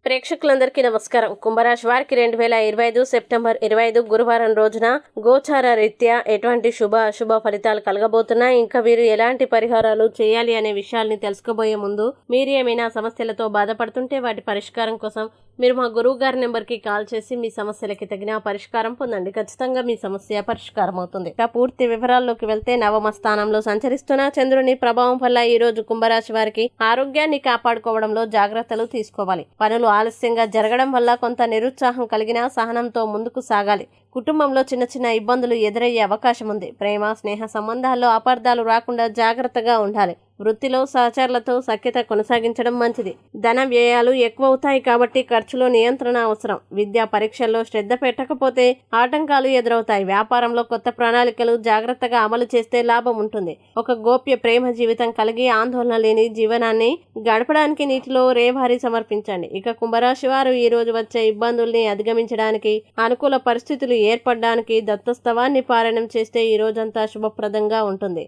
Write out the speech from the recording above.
ప్రేక్షకులందరికీ నమస్కారం. కుంభరాశి వారికి 2025 సెప్టెంబర్ 25 గురువారం రోజున గోచార రీత్యా ఎటువంటి శుభ అశుభ ఫలితాలు కలగబోతున్నాయి, ఇంకా వీరు ఎలాంటి పరిహారాలు చేయాలి అనే విషయాల్ని తెలుసుకోబోయే ముందు మీరు ఏమైనా సమస్యలతో బాధపడుతుంటే వాటి పరిష్కారం కోసం మీరు మా గురువు గారి నెంబర్కి కాల్ చేసి మీ సమస్యలకి తగిన పరిష్కారం పొందండి. ఖచ్చితంగా మీ సమస్య పరిష్కారం అవుతుంది. ఇక పూర్తి వివరాల్లోకి వెళ్తే నవమ స్థానంలో సంచరిస్తున్న చంద్రుని ప్రభావం వల్ల ఈ రోజు కుంభరాశి వారికి ఆరోగ్యాన్ని కాపాడుకోవడంలో జాగ్రత్తలు తీసుకోవాలి. పనులు ఆలస్యంగా జరగడం వల్ల కొంత నిరుత్సాహం కలిగినా సహనంతో ముందుకు సాగాలి. కుటుంబంలో చిన్న చిన్న ఇబ్బందులు ఎదురయ్యే అవకాశం ఉంది. ప్రేమ స్నేహ సంబంధాల్లో అపార్థాలు రాకుండా జాగ్రత్తగా ఉండాలి. వృత్తిలో సహచరులతో సఖ్యత కొనసాగించడం మంచిది. ధన వ్యయాలు ఎక్కువ అవుతాయి కాబట్టి ఖర్చులో నియంత్రణ అవసరం. విద్యా పరీక్షల్లో శ్రద్ధ పెట్టకపోతే ఆటంకాలు ఎదురవుతాయి. వ్యాపారంలో కొత్త ప్రణాళికలు జాగ్రత్తగా అమలు చేస్తే లాభం ఉంటుంది. ఒక గోప్య ప్రేమ జీవితం కలిగి ఆందోళన లేని జీవనాన్ని గడపడానికి నీటిలో రేవారి సమర్పించండి. ఇక కుంభరాశి వారు ఈ రోజు వచ్చే ఇబ్బందుల్ని అధిగమించడానికి, అనుకూల పరిస్థితులు ఏర్పడడానికి దత్తస్తవాన్ని పారాయణం చేస్తే ఈ రోజంతా శుభప్రదంగా ఉంటుంది.